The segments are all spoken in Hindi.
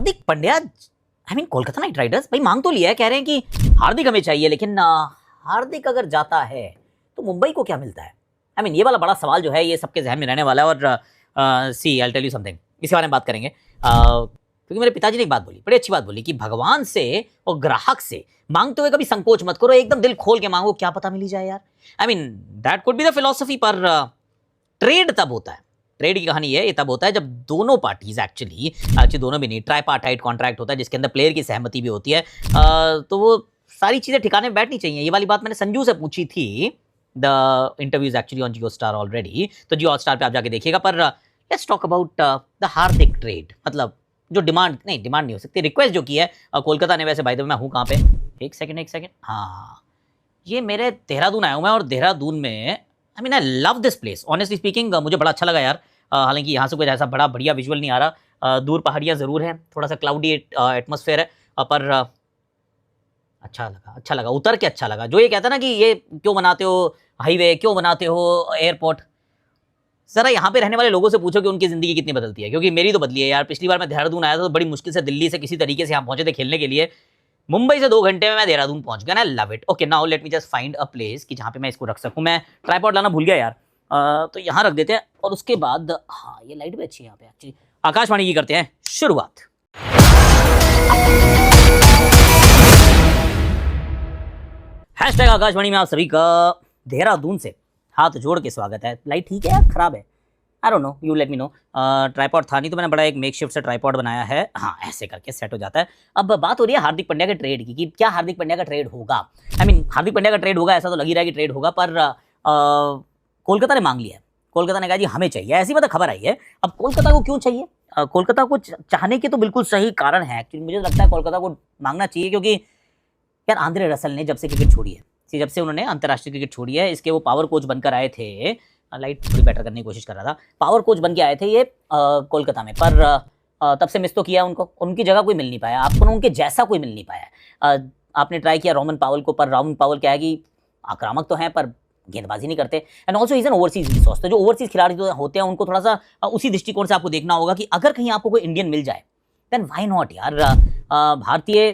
Hardik Pandya, I mean Kolkata night Riders भाई मांग तो लिया है, कह रहे हैं कि हार्दिक हमें चाहिए, लेकिन हार्दिक अगर जाता है तो मुंबई को क्या मिलता है? आई मीन ये वाला बड़ा सवाल जो है ये सबके जहन में रहने वाला है। और सी आई टेल यू समथिंग, इसके बारे में बात करेंगे क्योंकि मेरे पिताजी ने एक बात बोली, बड़ी अच्छी बात बोली कि भगवान से और ग्राहक से मांगते हुए कभी संकोच मत करो, एकदम दिल खोल के मांगो, क्या पता मिली जाए यार। आई mean that could be the philosophy. पर ट्रेड तब होता है, ट्रेड की कहानी है ये तब होता है जब दोनों पार्टीज एक्चुअली दोनों भी नहीं, ट्राईपार्टाइट कॉन्ट्रैक्ट होता है जिसके अंदर प्लेयर की सहमति भी होती है। तो वो सारी चीजें ठिकाने में बैठनी चाहिए। ये वाली बात मैंने संजू से पूछी थी, the interviews actually on Jio star already, तो जियो स्टार पे आप जाके देखिएगा। पर let's talk about the Hardik trade, मतलब जो डिमांड नहीं हो सकती, रिक्वेस्ट जो की है कोलकाता ने। वैसे भाई मैं हूँ कहाँ पे, एक सेकंड, हाँ ये मेरे देहरादून आया हूँ मैं, और देहरादून में I mean I love this place honestly speaking, मुझे बड़ा अच्छा लगा यार। हालांकि यहाँ से कोई ऐसा बड़ा बढ़िया विजुअल नहीं आ रहा, दूर पहाड़ियाँ ज़रूर हैं, थोड़ा सा क्लाउडी एटमॉस्फेयर है, पर अच्छा लगा उतर के, अच्छा लगा। जो ये कहता ना कि ये क्यों बनाते हो हाईवे, क्यों बनाते हो एयरपोर्ट, ज़रा यहाँ पे रहने वाले लोगों से पूछो कि उनकी ज़िंदगी कितनी बदलती है, क्योंकि मेरी तो बदली है यार। पिछली बार मैं देहरादून आया था तो बड़ी मुश्किल से दिल्ली से किसी तरीके से यहाँ पहुँचे थे खेलने के लिए, मुंबई से 2 घंटे में मैं देहरादून पहुँच गया। I love it. Okay now let me just find a place कि जहाँ पे मैं इसको रख सकूँ। मैं ट्राइपॉड लाना भूल गया यार, तो यहाँ रख देते हैं। और उसके बाद हाँ ये लाइट भी अच्छी है यहाँ पे एक्चुअली। आकाशवाणी की करते हैं शुरुआत। हैशटैग आकाशवाणी में आप सभी का देहरादून से हाथ जोड़ के स्वागत है। लाइट ठीक है या खराब है? आई don't no, you let me know. Tripod था नहीं तो मैंने बड़ा एक मेकशिफ्ट से ट्राइपॉड बनाया है, हाँ ऐसे करके सेट हो जाता है। अब बात हो रही है हार्दिक पांड्या के ट्रेड की, कि क्या हार्दिक पांड्या का ट्रेड होगा। आई मीन हार्दिक पांड्या का ट्रेड होगा ऐसा तो लग ही रहा है कि ट्रेड होगा, पर कोलकाता ने मांग लिया है। कोलकाता ने कहा जी हमें चाहिए, ऐसी मतलब खबर आई है। अब कोलकाता को क्यों चाहिए? कोलकाता को चाहने के तो बिल्कुल सही कारण है एक्चुअली। मुझे लगता है कोलकाता को मांगना चाहिए क्योंकि यार आंद्रे रसल ने जब से क्रिकेट छोड़ी है, जब से उन्होंने अंतर्राष्ट्रीय क्रिकेट छोड़ी है, इसके वो पावर कोच बनकर आए थे, लाइट थोड़ी बेटर करने की कोशिश कर रहा था, पावर कोच बन के आए थे ये कोलकाता में। पर तब से मिस तो किया उनको, उनकी जगह कोई मिल नहीं पाया आपको, उनके जैसा कोई मिल नहीं पाया। आपने ट्राई किया रोमन पावल को, पर रोमन पावल क्या है कि आक्रामक तो हैं पर गेंदबाजी नहीं करते। And also is an overseas resource, तो जो ओवरसीज खिलाड़ी जो होते हैं उनको थोड़ा सा उसी दृष्टिकोण से आपको देखना होगा कि अगर कहीं आपको कोई इंडियन मिल जाए देन व्हाई नॉट यार। भारतीय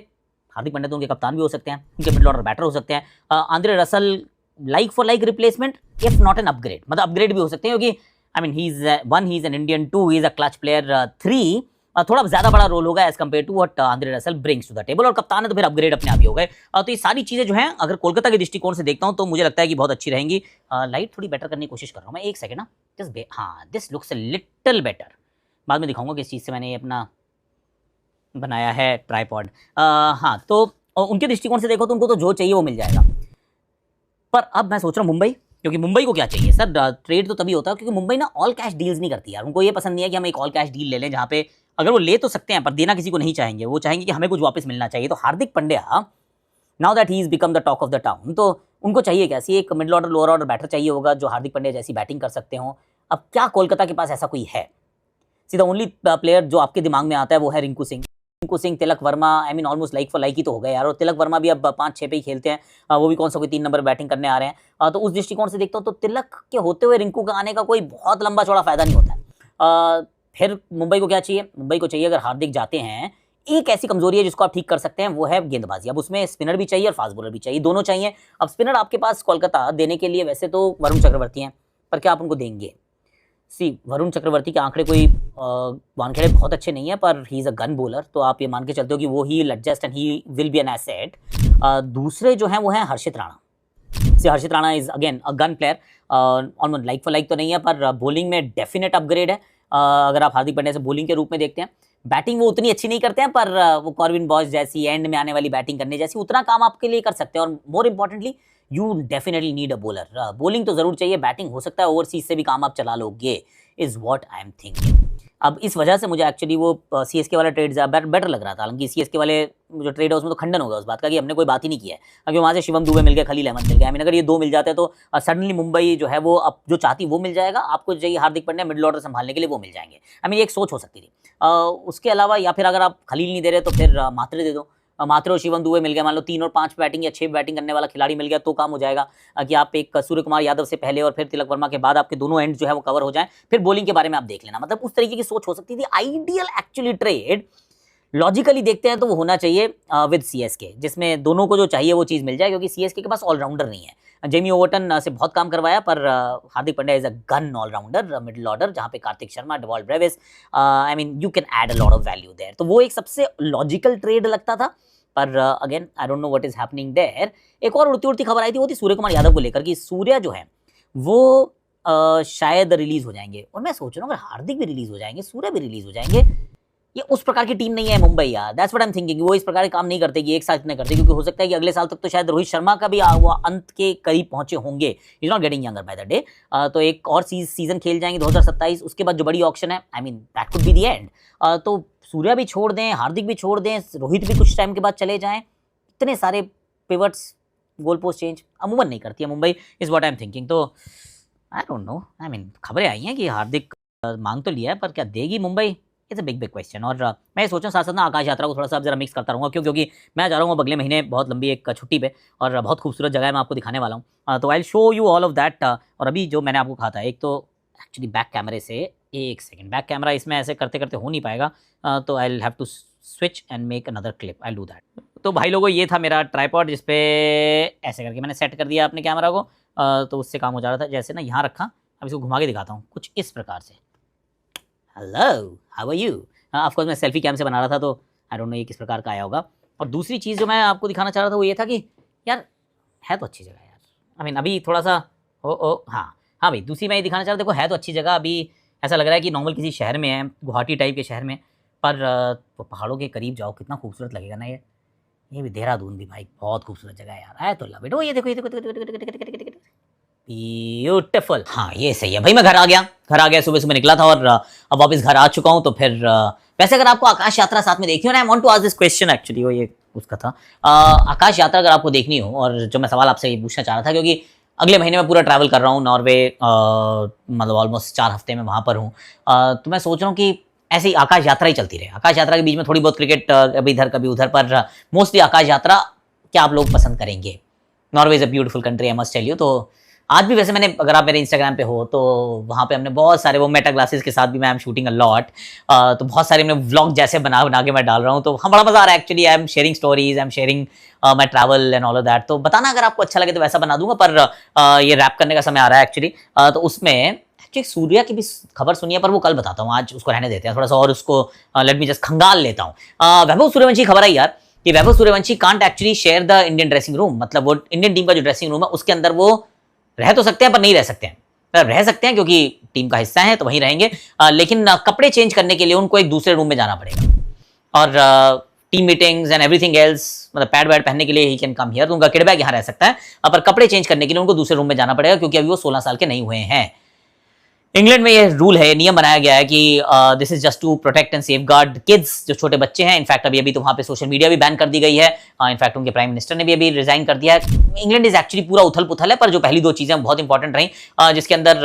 हार्दिक पांड्या तो उनके कप्तान भी हो सकते हैं, उनके मिडल ऑर्डर बैटर हो सकते हैं। Andre Russell like for like replacement if not an upgrade, मतलब अपग्रेड भी हो सकते हैं क्योंकि I mean he is an Indian, 2 he is a clutch player, 3 थोड़ा ज्यादा बड़ा रोल होगा as compared to what Andre Russell brings to the table, और कप्तान है तो फिर अपग्रेड अपने आप ही हो गए। तो ये सारी चीजें जो हैं अगर कोलकाता के दृष्टिकोण से देखता हूं तो मुझे लगता है कि बहुत अच्छी रहेंगी। लाइट थोड़ी बेटर करने की कोशिश कर रहा हूं मैं, एक सेकंड ना, जस्ट हाँ this looks a little better. बाद में दिखाऊंगा किस चीज से मैंने अपना बनाया है ट्राइपॉड। हाँ तो उनके दृष्टिकोण से देखो तो उनको तो जो चाहिए वो मिल जाएगा। पर अब मैं सोच रहा हूँ मुंबई, क्योंकि मुंबई को क्या चाहिए सर, ट्रेड तो तभी होता है क्योंकि मुंबई ना ऑल कैश डील्स नहीं करती यार। उनको ये पसंद नहीं है कि हम एक ऑल कैश डील ले लें, जहाँ पे अगर वो ले तो सकते हैं पर देना किसी को नहीं चाहेंगे, वो चाहेंगे कि हमें कुछ वापस मिलना चाहिए। तो Hardik Pandya now that he is become the talk of the town, तो उनको चाहिए कैसी एक middle order lower order batter चाहिए होगा जो हार्दिक पांड्या जैसी बैटिंग कर सकते हो। अब क्या कोलकाता के पास ऐसा कोई है? सीधा ओनली प्लेयर जो आपके दिमाग में आता है वो है Rinku Singh, Tilak Varma. I mean almost like for like ही तो हो गए यार, और तिलक वर्मा भी अब 5-6 पे ही खेलते हैं, वो भी कौन सा कोई 3 नंबर बैटिंग करने आ रहे हैं। तो उस दृष्टिकोण से देखता हूँ तो तिलक के होते हुए रिंकू का आने का कोई बहुत लंबा चौड़ा फायदा नहीं होता है। फिर मुंबई को क्या चाहिए? मुंबई को चाहिए अगर हार्दिक जाते हैं, एक ऐसी कमजोरी है जिसको आप ठीक कर सकते हैं, वो है गेंदबाजी। अब उसमें स्पिनर भी चाहिए और फास्ट बॉलर भी चाहिए, दोनों चाहिए। अब स्पिनर आपके पास कोलकाता देने के लिए वैसे तो वरुण चक्रवर्ती हैं, पर क्या आप उनको देंगे? वरुण चक्रवर्ती के आंकड़े कोई वानखेड़े बहुत अच्छे नहीं है, पर he is a gun bowler, तो आप ये मान के चलते हो कि वो he will adjust and he will be an asset. दूसरे जो हैं वो हैं Harshit Rana. Harshit Rana is again a gun player, almost like for like तो नहीं है पर बॉलिंग में डेफिनेट अपग्रेड है। अगर आप हार्दिक पांड्या से बॉलिंग के रूप में देखते हैं, बैटिंग वो उतनी अच्छी नहीं करते हैं पर वो कॉर्विन बॉस जैसी एंड में आने वाली बैटिंग करने जैसी उतना काम आपके लिए कर सकते हैं। और more importantly you definitely need a bowler, bowling तो जरूर चाहिए, बैटिंग हो सकता है ओवरसीज से भी काम आप चला लोगे, is what I am thinking. अब इस वजह से मुझे एक्चुअली वो सीएसके वाला ट्रेड बेटर लग रहा था। हालांकि सीएसके वाले जो ट्रेड है उसमें तो खंडन होगा उस बात का कि हमने कोई बात ही नहीं किया है, क्योंकि वहाँ से शिवम दुबे मिल गया, खलील अहमद मिल गया। आई मीन अगर ये 2 मिल जाते हैं तो सडनली मुंबई जो है वो अब जो चाहती वो मिल जाएगा, आपको चाहिए हार्दिक पांड्या मिडिल ऑर्डर संभालने के लिए वो मिल जाएंगे। आई मीन एक सोच हो सकती थी। उसके अलावा या फिर अगर आप खलील नहीं दे रहे तो फिर मात्रे दे दो, मात्रे और शिवम दुबे मिल गया, मान लो 3 और 5 बैटिंग या 6 बैटिंग करने वाला खिलाड़ी मिल गया तो काम हो जाएगा कि आप एक सूर्य कुमार यादव से पहले और फिर तिलक वर्मा के बाद आपके दोनों एंड जो है वो कवर हो जाए, फिर बॉलिंग के बारे में आप देख लेना। मतलब उस तरीके की सोच हो सकती थी। आइडियल एक्चुअली ट्रेड लॉजिकली देखते हैं तो वो होना चाहिए विद सीएसके, जिसमें दोनों को जो चाहिए वो चीज़ मिल जाए, क्योंकि सीएसके के पास ऑलराउंडर नहीं है। जेमी ओवर्टन से बहुत काम करवाया, पर Hardik Pandya is a gun allrounder, middle order, जहाँ पे Kartik Sharma, Dewald Brevis, I mean you can add a lot of value there. तो वो एक सबसे लॉजिकल ट्रेड लगता था, पर again I don't know what is happening there. एक और उड़ती उड़ती खबर आई थी, वो थी सूर्य कुमार यादव को लेकर कि सूर्या जो है वो शायद रिलीज हो जाएंगे, और मैं सोच रहा हूँ अगर हार्दिक भी रिलीज हो जाएंगे, सूर्या भी रिलीज हो जाएंगे, ये उस प्रकार की टीम नहीं है मुंबई यार। That's what I am thinking. वो इस प्रकार के काम नहीं करते कि एक साथ इतने करते, क्योंकि हो सकता है कि अगले साल तक तो शायद रोहित शर्मा का भी वो अंत के करीब पहुंचे होंगे, is not getting younger by the day. तो एक और सीजन खेल जाएंगे 2027, उसके बाद जो बड़ी ऑप्शन है, आई mean that could be the end. तो सूर्या भी छोड़ दें, हार्दिक भी छोड़ दें, रोहित भी कुछ टाइम के बाद चले जाएं, इतने सारे पिवट्स, गोल पोस्ट चेंज अमूमन नहीं करती है Mumbai, is what I am thinking. तो I don't know, I mean खबरें आई हैं कि हार्दिक मांग तो लिया है, पर क्या देगी Mumbai, it's a big question. और मैं सोच रहा हूँ साथ साथ ना आकाश यात्रा को थोड़ा सा जरा मिक्स करता रहूँगा, क्योंकि मैं जा रहा हूँ अगले महीने बहुत लंबी एक छुट्टी पे, और बहुत खूबसूरत जगह है, मैं आपको दिखाने वाला हूँ। तो I will show you all of that. और अभी जो मैंने आपको कहा था, एक तो एक्चुअली बैक कैमरे से, एक सेकेंड, बैक कैमरा इसमें ऐसे करते करते हो नहीं पाएगा, तो I will have to switch and make another clip, I do that. तो भाई लोगों, ये था मेरा ट्राइपॉड, जिसपे ऐसे करके मैंने सेट कर दिया अपने कैमरा को, तो उससे काम हो जा रहा था। जैसे ना यहाँ रखा, अब इसको घुमा के दिखाता हूँ कुछ इस प्रकार से। Hello, how are you. Of course मैं सेल्फी कैम से बना रहा था, तो आई डोंट नो ये किस प्रकार का आया होगा। और दूसरी चीज़ जो मैं आपको दिखाना चाह रहा था वो ये था कि यार है तो अच्छी जगह यार, आई मीन अभी थोड़ा सा हाँ भाई, दूसरी मैं ये दिखाना चाह रहा था, देखो है तो अच्छी जगह, अभी ऐसा लग रहा है कि नॉर्मल किसी शहर में है, गुवाहाटी टाइप के शहर में, पर वो पहाड़ों के करीब जाओ कितना खूबसूरत लगेगा ना ये भी देहरादून भी भाई बहुत खूबसूरत जगह है यार, आया तो लव इट। ये देखो, ये देखो, ब्यूटीफुल। हाँ ये सही है भाई, मैं घर आ गया, सुबह सुबह निकला था, और अब वापस घर आ चुका हूँ। तो फिर वैसे अगर आपको आकाश यात्रा साथ में देखनी हो ना, I want to ask this question actually, वो ये उसका था, आकाश यात्रा अगर आपको देखनी हो, और जो मैं सवाल आपसे ये पूछना चाह रहा था, क्योंकि अगले महीने में पूरा ट्रैवल कर रहा हूँ नॉर्वे, मतलब ऑलमोस्ट 4 हफ्ते में वहाँ पर हूँ, तो मैं सोच रहा हूँ कि ऐसे ही आकाश यात्रा ही चलती रहे। आकाश यात्रा के बीच में थोड़ी बहुत क्रिकेट, कभी इधर कभी उधर, पर मोस्टली आकाश यात्रा क्या आप लोग पसंद करेंगे। Norway is a beautiful country, I must tell you. तो आज भी वैसे मैंने, अगर आप मेरे इंस्टाग्राम पे हो तो वहाँ पे हमने बहुत सारे, वो मेटा ग्लासेस के साथ भी मैं एम शूटिंग अ लॉट, तो बहुत सारे हमने व्लॉग जैसे बना बना के मैं डाल रहा हूँ, तो हाँ बड़ा मजा आ रहा है actually. I am sharing stories, I am sharing my travel and all of that. तो बताना अगर आपको अच्छा लगे तो वैसा बना दूंगा, पर ये रैप करने का समय आ रहा है एक्चुअली। तो उसमें एक्चुअली सूर्या की भी खबर सुनी है, पर वो कल बताता हूँ, आज उसको रहने देते हैं थोड़ा सा, और उसको लेट मी जस्ट खंगाल लेता हूँ। वैभव सूर्यवंशी खबर आई यार कि Vaibhav Suryavanshi can't actually share the Indian dressing room, मतलब वो इंडियन टीम का जो ड्रेसिंग रूम है उसके अंदर वो रह तो सकते हैं पर नहीं रह सकते हैं, रह सकते हैं क्योंकि टीम का हिस्सा है तो वहीं रहेंगे, लेकिन कपड़े चेंज करने के लिए उनको एक दूसरे रूम में जाना पड़ेगा, और team meetings and everything else, मतलब पैड वैड पहनने के लिए ही कैन कम हियर, तो उनका किड बैग यहाँ रह सकता है, पर कपड़े चेंज करने के लिए उनको दूसरे रूम में जाना पड़ेगा, क्योंकि अभी वो 16 साल के नहीं हुए हैं। इंग्लैंड में ये रूल है, नियम बनाया गया है कि this is just to protect and safeguard kids, जो छोटे बच्चे हैं। इनफैक्ट अभी तो वहाँ पे सोशल मीडिया भी बैन कर दी गई है, इनफैक्ट उनके प्राइम मिनिस्टर ने भी अभी रिजाइन कर दिया है। इंग्लैंड इज एक्चुअली पूरा उथल पुथल है, पर जो पहली 2 चीजें बहुत इंपॉर्टेंट रही, जिसके अंदर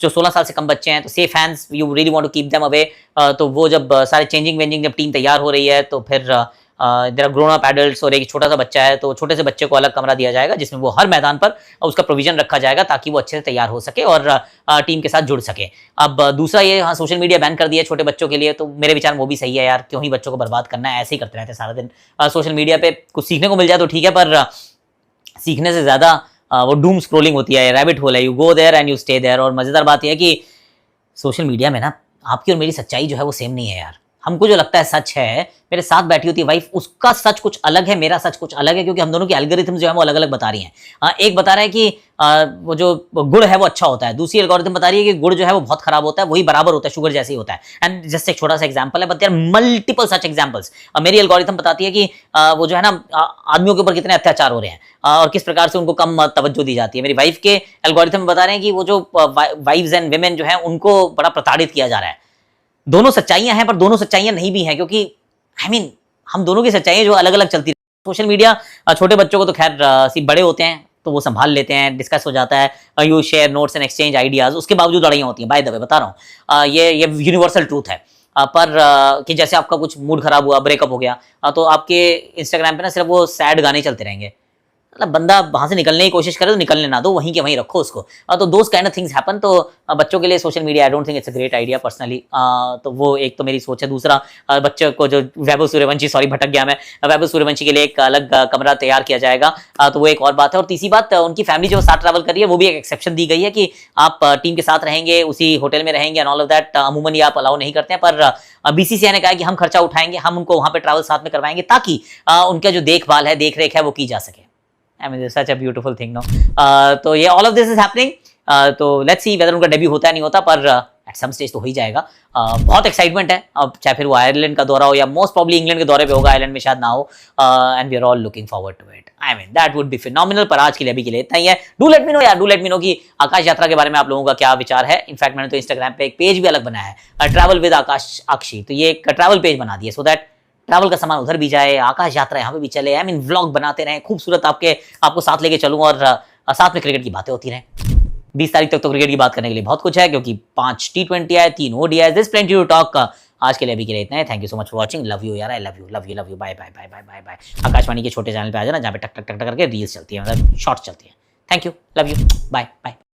जो 16 साल से कम बच्चे हैं तो safe hands, you really want to keep them away. तो वो जब सारे चेंजिंग वेंजिंग जब टीम तैयार हो रही है, तो फिर there are grown up adults और एक छोटा सा बच्चा है, तो छोटे से बच्चे को अलग कमरा दिया जाएगा, जिसमें वो हर मैदान पर उसका प्रोविजन रखा जाएगा ताकि वो अच्छे से तैयार हो सके और टीम के साथ जुड़ सके। अब दूसरा ये, हाँ सोशल मीडिया बैन कर दिया छोटे बच्चों के लिए, तो मेरे विचार में वो भी सही है यार, क्यों ही बच्चों को बर्बाद करना है, ऐसे ही करते रहते हैं सारा दिन। सोशल मीडिया पे कुछ सीखने को मिल जाए तो ठीक है, पर सीखने से ज्यादा वो डूम स्क्रोलिंग होती है, रैबिट होल है, you go there and you stay there. और मजेदार बात यह है कि सोशल मीडिया में ना आपकी और मेरी सच्चाई जो है वो सेम नहीं है यार। हमको जो लगता है सच है, मेरे साथ बैठी होती है वाइफ, उसका सच कुछ अलग है, मेरा सच कुछ अलग है, क्योंकि हम दोनों की एल्गोरिथम जो है वो अलग अलग बता रही हैं। एक बता रहा है कि वो जो गुड़ है वो अच्छा होता है, दूसरी एल्गोरिथम बता रही है कि गुड़ जो है वो बहुत खराब होता है, वही बराबर होता है, शुगर जैसे ही होता है। एंड जस्ट एक छोटा सा एग्जांपल है, but there are multiple such examples. मेरी एल्गोरिथम बताती है कि वो जो है ना आदमियों के ऊपर कितने अत्याचार हो रहे हैं और किस प्रकार से उनको कम तवज्जो दी जाती है। मेरी वाइफ के एल्गोरिथम बता रहे हैं कि वो जो वाइफ्स एंड विमेन जो है उनको बड़ा प्रताड़ित किया जा रहा है। दोनों सच्चाइयां हैं, पर दोनों सच्चाइयां नहीं भी हैं, क्योंकि आई मीन हम दोनों की सच्चाइयां जो अलग अलग चलती है। सोशल मीडिया छोटे बच्चों को तो खैर बड़े होते हैं तो वो संभाल लेते हैं, डिस्कस हो जाता है, you share notes and exchange ideas, उसके बावजूद लड़ाइयां होती हैं। बाय द वे बता रहा हूँ, ये यूनिवर्सल ट्रूथ है। पर कि जैसे आपका कुछ मूड खराब हुआ, ब्रेकअप हो गया, तो आपके इंस्टाग्राम पे ना सिर्फ वो सैड गाने चलते रहेंगे। मतलब बंदा वहां से निकलने की कोशिश करे तो निकलने ना दो, वहीं के वहीं रखो उसको। तो those kind of things happen. तो बच्चों के लिए social media I don't think it's a great idea personally. तो वो एक तो मेरी सोच है। दूसरा, बच्चों को जो वैभव सूर्यवंशी, सॉरी भटक गया मैं, वैभव सूर्यवंशी के लिए एक अलग कमरा तैयार किया जाएगा, तो वो एक और बात है। और तीसरी बात, उनकी फैमिली जो साथ ट्रैवल कर रही है वो भी एक एक्सेप्शन दी गई है कि आप टीम के साथ रहेंगे, उसी होटल में रहेंगे एंड ऑल ऑफ दैट। अमूमन ये आप अलाउ नहीं करते हैं, पर बीसीसीआई ने कहा कि हम खर्चा उठाएंगे, हम उनको वहां पे ट्रैवल साथ में करवाएंगे ताकि उनका जो देखभाल है, देख रेख है, वो की जा सके। I mean, it's such a beautiful thing, no? तो ये all of this is happening. तो let's see whether उनका डेब्यू होता है नहीं होता, पर एट सम स्टेज तो हो ही जाएगा। बहुत एक्साइटमेंट है, अब चाहे फिर वो आयरलैंड का दौरा हो या मोस्ट प्रॉब्ली इंग्लैंड के दौरे पे होगा, आयरलैंड में शायद ना हो। And we are all looking forward to it. I mean that would be phenomenal. पर आज के लिए, अभी के लिए इतना ही है। डू लेट मी नो यार, डू लेट मी नो कि आकाश यात्रा के बारे में आप लोगों का क्या विचार है। इनफैक्ट मैंने तो इंस्टाग्राम पे एक पेज भी अलग बनाया है, ट्रैवल विद आकाश अक्षी। तो ये एक ट्रैवल पेज बना दिया सो दैट ट्रैवल का सामान उधर भी जाए, आकाश यात्रा यहाँ पे भी चले। आई मीन व्लॉग बनाते रहे, खूबसूरत आपको साथ लेके चलूं और साथ में क्रिकेट की बातें होती रहें। 20 तारीख तक तो क्रिकेट की बात करने के लिए बहुत कुछ है, क्योंकि 5 T20 है, 3 ODI है, दिस प्लेंटी टू टॉक। आज के लिए, अभी के लिए इतना है। Thank you so much for watching. Love you यार, I love you, love you, love you. Bye bye bye bye bye bye. Akashvani के छोटे चैनल पे आ जाना, जहाँ पे टक टक टक टक करके रील्स चलती है, मतलब शॉर्ट्स चलती है। Thank you, love you, bye bye.